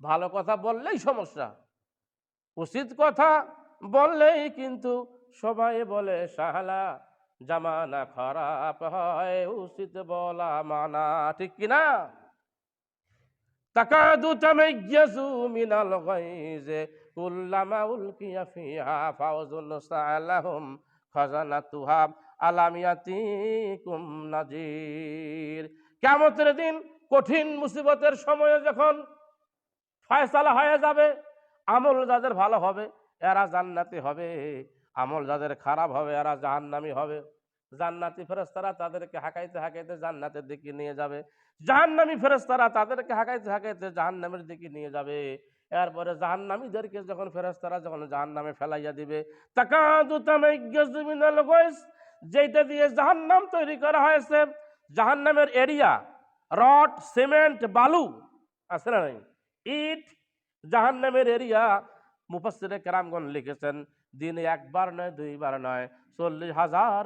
ভালো কথা বললেই সমস্যা, উচিত কথা বললেই কিন্তু সবাই বলে শাহলা, জামানা খারাপ হয় উচিত বলা মানা, ঠিক কিনা? তাকাদু তামাইয়াজু মিনাল গায়জি কুল্লামা উলকিয়া ফিহা ফাওজুন সালাহুম খাজানাতুহা আলাম ইয়াতিকুম নাজির। কিয়ামতের দিন কঠিন মুসিবতের সময়ে যখন ফয়সালা হয়ে যাবে, আমল যাদের ভালো হবে এরা জান্নাতি হবে, আমল যাদের খারাপ হবে এরা জাহান্নামী হবে। জান্নাতি ফেরেশতারা তাদেরকে হাঁকাইতে হাঁকাইতে জান্নাতের দিকে নিয়ে যাবে, জাহান্নামী ফেরেশতারা তাদেরকে হাঁকাইতে হাঁকাইতে জাহান্নামের দিকে নিয়ে যাবে। এরপরে জাহান্নামীদেরকে যখন ফেরেশতারা যখন জাহান্নামে ফেলাইয়া দিবে, তাকাদু তামাইয়াজু মিনাল গায়জ, যেটা দিয়ে জাহান্নাম তৈরি করা হয়েছে, জাহান্নামের এরিয়া, রড, সিমেন্ট, বালু আছে না নাই, ইট, জাহান্নামের এরিয়া। মুফাসসিরে কেরামগণ লিখেছেন দিনে একবার নয় দুইবার নয় 40,000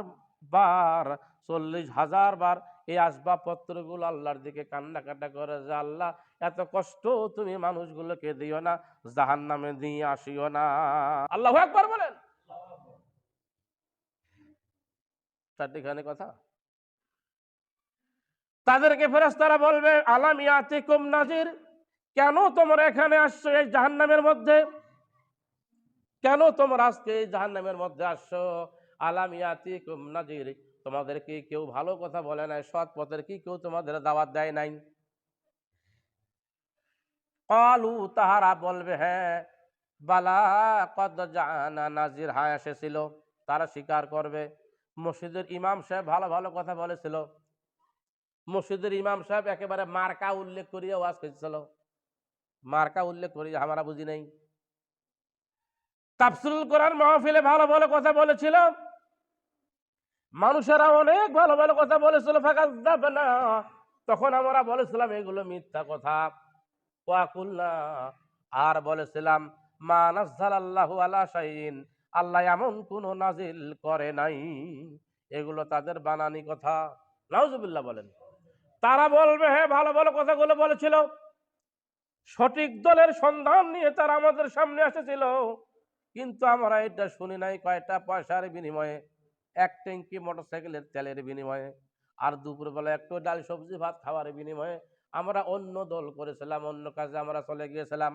বার, 40,000 বার এই আসবাবপত্রগুলো আল্লাহর দিকে কান্নাকাটা করে যে আল্লাহ এত কষ্ট তুমি মানুষগুলোকে দিও না, জাহান্নামে দিয়ে আসিও না। আল্লাহু আকবার বলেন। চারটিখানি কথা। তাদেরকে ফেরেশতারা বলবে আলাম ইয়াতিকুম নাজির, কেন তোমরা এখানে আসছো এই জাহান্নামের মধ্যে, কেন তোমরা আজকে এই জাহান্নামের মধ্যে আসছো? আলাম ইয়াতিকুম নাজির, তোমাদের কি কেউ ভালো কথা বলে নাই, সৎ পথের কি কেউ তোমাদের দাওয়াত দেয় নাই? ক্বালু, তাহারা বলবে হ্যাঁ, বালা কদ জাআনা নাজির, হ্যাঁ এসেছিল। তারা স্বীকার করবে মসজিদের ইমাম সাহেব ভালো ভালো কথা বলেছিল, মসজিদের ইমাম সাহেব একেবারে মার্কা উল্লেখ করিয়া ওয়াজ করেছিল, মার্কা উল্লেখ করিয়া আমরা বুঝি নাই। তাফসীরুল কোরআন মাহফিলে ভালো ভালো কথা বলেছিল, মানুষেরা অনেক ভালো ভালো কথা বলেছিল, ফাকাযযাবনা, তখন আমরা বলেছিলাম এগুলো মিথ্যা কথা। ওয়া কুলনা, আর বলেছিলাম মা নাযালাল্লাহু আলা শাইইন, আল্লাহ এমন কোন নাজিল করে নাই। এগুলো তাদের বানানি কথা। নাউজুবিল্লাহ বলেন। তারা বলবে হ্যাঁ ভালো ভালো কথাগুলো বলেছিল, সঠিক দলের সন্ধান নিয়ে তারা আমাদের সামনে এসেছিল, কিন্তু আমরা এটা শুনি নাই কয়টা পয়সার বিনিময়ে, এক ট্যাঙ্কি মোটরসাইকেলের তেলের বিনিময়ে, আর দুপুরবেলা একটু ডাল সবজি ভাত খাওয়ার বিনিময়ে আমরা অন্য দল করেছিলাম, অন্য কাজে আমরা চলে গিয়েছিলাম।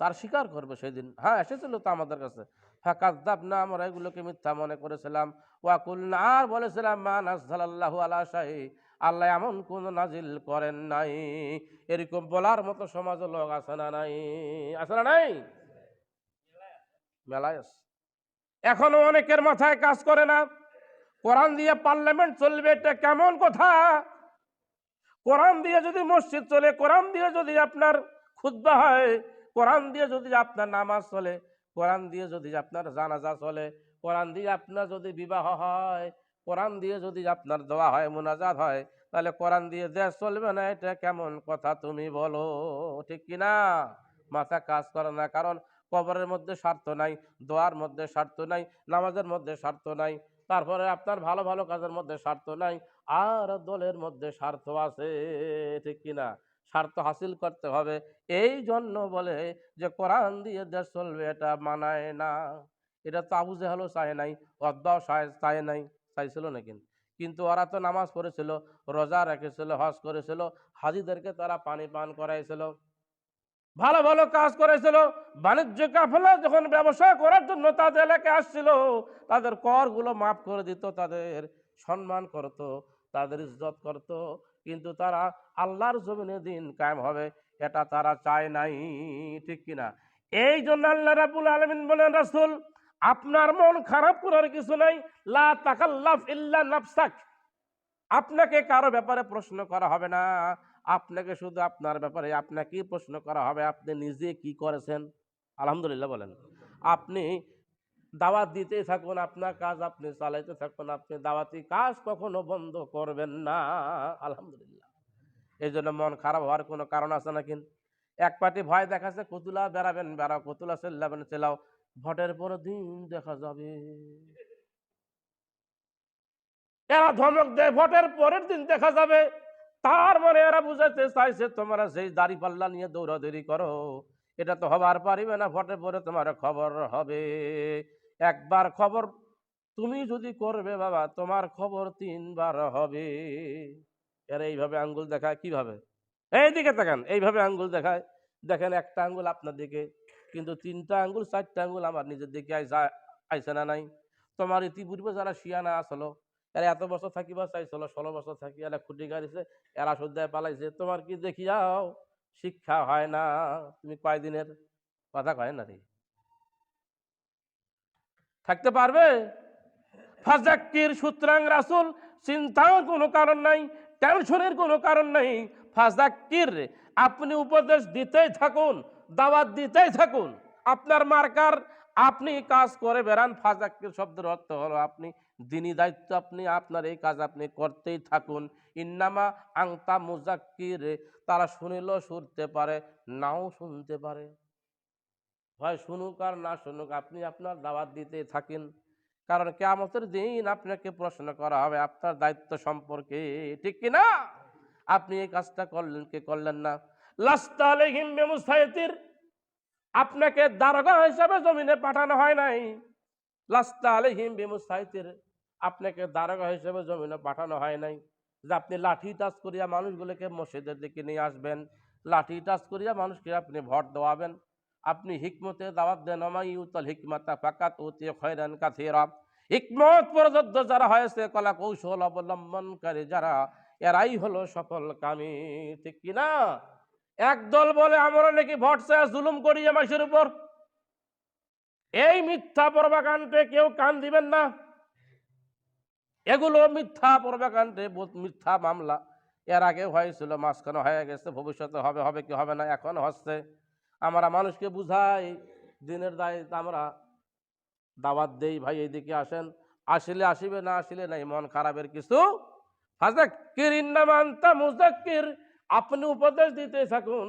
তার স্বীকার করবে সেদিন হ্যাঁ এসেছিল তো আমাদের কাছে, হ্যাঁ কাযযাবনা, আমরা এগুলোকে মিথ্যা মনে করেছিলাম। ওয়া কুলনা, আর বলেছিলাম মা নাযালাল্লাহু আলা শাই, আল্লাহ এমন কোন নাজিল করেন নাই। এরকম বলার মতো সমাজ লোক আছে না নাই? আছে না নাই? মেলায় আছে। এখনো অনেকের মাথায় কাজ করে না, কোরআন দিয়ে পার্লামেন্ট চলবে, এটা কেমন কথা? কোরআন দিয়ে যদি মসজিদ চলে, কোরআন দিয়ে যদি আপনার খুতবা হয়, কোরআন দিয়ে যদি আপনার নামাজ চলে, কোরআন দিয়ে যদি আপনার জানাজা চলে, কোরআন দিয়ে আপনার যদি বিবাহ হয়, কোরআন দিয়ে যদি আপনার দোয়া হয়, মুনাজাত হয়, তাহলে কোরআন দিয়ে দেশ চলবে না, এটা কেমন কথা তুমি বলো, ঠিক কিনা? মাথা কাজ করে না, কারণ কবরের মধ্যে স্বার্থ নাই, দোয়ার মধ্যে স্বার্থ নাই, নামাজের মধ্যে স্বার্থ নাই, তারপরে আপনার ভালো ভালো কাজের মধ্যে স্বার্থ নাই, আর দলের মধ্যে স্বার্থ আছে, ঠিক কিনা? স্বার্থ হাসিল করতে হবে, এই জন্য বলে যে কোরআন দিয়ে দেশ চলবে, এটা মানায় না। এটা তো আবু জেহেলও চায় নাই, অদ্দাও চায় নাই, চাইছিল নাকি? কিন্তু ওরা তো নামাজ পড়েছিল, রোজা রেখেছিল, হজ করেছিল, হাজিদেরকে তারা পানি পান করাইছিল, ভালো ভালো কাজ করেছিল, বাণিজ্য কাফেলা যখন ব্যবসা করার জন্য তাদের এলাকায় আসছিল, তাদের করগুলো মাফ করে দিত, তাদের সম্মান করত, তাদের ইজ্জত করত, কিন্তু তারা আল্লাহর জমিনে দিন কায়েম হবে এটা তারা চায় নাই, ঠিক কিনা? এই জন্য আল্লাহ রাব্বুল আলামিন বলেন রাসূল, আপনার মন খারাপ করার কিছু নাই, লা তাকাল্লাফ ইল্লা নাফসাক, আপনাকে কারো ব্যাপারে প্রশ্ন করা হবে না, আপনাকে শুধু আপনার ব্যাপারে আপনাকেই প্রশ্ন করা হবে, আপনি নিজে কি করেছেন। আলহামদুলিল্লাহ বলেন। আপনি দাওয়াত দিতেই থাকুন, আপনার কাজ আপনি চালাইতে থাকুন, আপনি দাওয়াতি কাজ কখনো বন্ধ করবেন না। আলহামদুলিল্লাহ। এই জন্য মন খারাপ হওয়ার কোনো কারণ আছে নাকি? এক পার্টি ভয় দেখাচ্ছে, কতুলা বেড়াবেন বেড়াও, কতুলা চেল্লাবেন চেলাও, ভোটের পর দিন দেখা যাবে। এরা ধমক দেয় ভোটের পরের দিন দেখা যাবে, তার মানে এরা বুঝাতে চাইছে তোমরা সেই দাড়ি পাল্লা নিয়ে দৌড়াদৌড়ি করো, এটা তো হবার পারিবে না, ভোটে পরে তোমার খবর হবে। একবার খবর তুমি যদি করবে বাবা, তোমার খবর 3 বার হবে। এরা এইভাবে আঙ্গুল দেখায়, কিভাবে? এইদিকে তাকান, এইভাবে আঙ্গুল দেখায়। দেখেন একটা আঙ্গুল আপনার দিকে, কিন্তু 3টা আঙ্গুল 4টা আঙ্গুল আমার নিজের দিকে আইসে না নাই? তোমার ইতিপূর্বে যারা শিয়ানা আসলো, এরা এত বছর থাকিবা চাইছিল, 16 বছর থাকি এরা খুঁটি গাড়িছে, এরা সদ্যায় পালাইছে, তোমার কি দেখিয়াও শিক্ষা হয় না? তুমি কয়দিনের কথা কয় না রে, থাকতে পারবে? ফাজাক্কির, সুতরাং রাসূল চিন্তার কোনো কারণ নাই, টেনশনের কোনো কারণ নাই। ফাজাক্কির, আপনি উপদেশ দিতেই থাকুন, দাওয়াত দিতেই থাকুন। আপনার মার্কার আপনি কাজ করে বেড়ান। ফাজাক্কির শব্দের অর্থ হলো আপনি দিনী দায়িত্ব, আপনি আপনার এই কাজ আপনি করতেই থাকুন। ইন্নামা আংতা মুজাক্কির, তারা শুনিলেও শুনতে পারে, নাও শুনতে পারে। হয় শুনুক আর না শুনুক, আপনি আপনার দাওয়াত দিতে থাকেন। কারণ কিয়ামতের দিন আপনাকে প্রশ্ন করা হবে আপনার দায়িত্ব সম্পর্কে, ঠিক কি না? আপনি এই কাজটা করলেন কি করলেন না? লাস্তা আলাইহিম বিমুসাইতির, আপনাকে দারোগা হিসাবে জমিনে পাঠানো হয় নাই। লাস্তা আলাইহিম বিমুসাইতির, আপনাকে দারোগা হিসেবে জমিনে পাঠানো হয় নাই যে আপনি লাঠি টাচ করিয়া মানুষগুলোকে মসজিদের দিকে নিয়ে আসবেন, লাঠি টাচ করিয়া মানুষকে আপনি ভোট দেওয়াবেন। আপনি হিকমতে দাওয়াত দেন, ওমাই ইউতাল হিকমাতা ফাকাত উতিয়া খায়রান কাসীরা। হিকমত প্রদত্ত যারা হয়েছে, কলা কৌশল অবলম্বনকারী যারা, এরাই হলো সফল কামী, ঠিক কি না? একদল বলে আমরা নাকি ভোট চেয়ে জুলুম করি মানুষের উপর। এই মিথ্যা প্রপাগান্ডে কেউ কান দিবেন না। এগুলো মিথ্যা প্রপাগান্ডে, মিথ্যা মামলা। এর আগে হয়েছিল, মাঝখানে হয়ে গেছে, ভবিষ্যতে হবে, হবে কি হবে না এখন হচ্ছে। আমরা মানুষকে বুঝাই, দিনের দায়িত্ব আমরা দাওয়াত দেই, ভাই এইদিকে আসেন, আসলে আসিবে, না আসলে নাই, মন খারাপের কিছু। ফাযাক্কির ইন্নামা আনতা মুযাক্কির, আপনি উপদেশ দিতে থাকুন,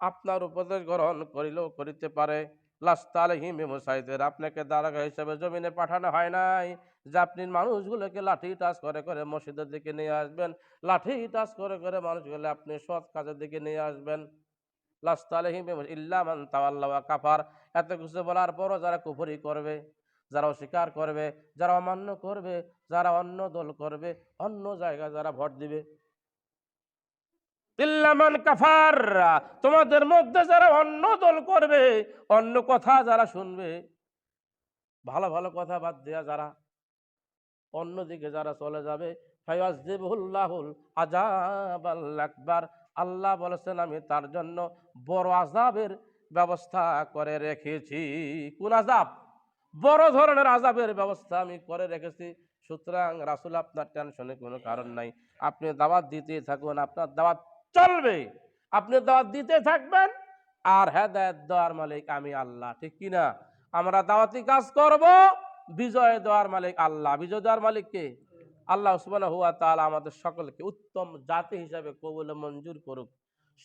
আপনার উপদেশ গ্রহণ করিলেও করিতে পারে। লাস্তা আলাইহিম বিমুসাইতির, আপনাকে দারোগা হিসেবে জমিনে পাঠানো হয় নাই যে আপনি মানুষগুলোকে লাঠি টাচ করে করে মসজিদের দিকে নিয়ে আসবেন, লাঠি টাচ করে করে মানুষগুলো আপনি সৎ কাজের দিকে নিয়ে আসবেন। লাস্তা আলাইহিম ইল্লা মান তাওয়াল্লা ওয়া কাফার, এত কিছু বলার পরও যারা কুফরি করবে, যারা অস্বীকার করবে, যারা অমান্য করবে, যারা অন্য দল করবে, অন্য জায়গায় যারা ভোট দিবে, ইল্লা মান কাফার, তোমাদের মধ্যে যারা অন্য দল করবে, অন্য কথা যারা শুনবে, ভালো ভালো কথা বাদ দেয়া যারা অন্যদিকে যারা চলে যাবে, ফায়াযিবুল্লাহুল আযাবাল আকবার, আল্লাহ বলেছেন আমি তার জন্য বড় আযাবের ব্যবস্থা করে রেখেছি। কোন আযাব? বড় ধরনের আযাবের ব্যবস্থা আমি করে রেখেছি। সুতরাং রাসূল আপনার টেনশনে কোনো কারণ নাই, আপনি দাওয়াত দিতে থাকুন, আপনার দাওয়াত চলবে, আপনি দাওয়াত দিতে থাকবেন। আর হেদায়েত দেওয়ার মালিক আমি আল্লাহ, ঠিক কি না? আমরা দাওয়াতি কাজ করব, বিজয় দেওয়ার মালিক আল্লাহ। বিজয় দেওয়ার মালিক কে? আল্লাহ সুবহানাহু ওয়া তাআলা আমাদের সকলকে উত্তম জাতি হিসাবে কবুল ও মঞ্জুর করুক।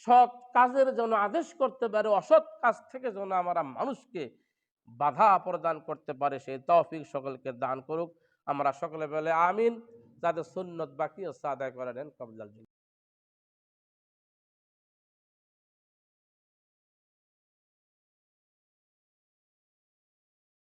সৎ কাজের জন্য আদেশ করতে পারে, অসৎ কাজ থেকে যেন আমরা মানুষকে বাধা প্রদান করতে পারে, সেই তৌফিক সকলকে দান করুক। আমরা সকলে বলে আমিন। যাদের সুন্নত বাকি আছে আদায় করে নেন কবলাল।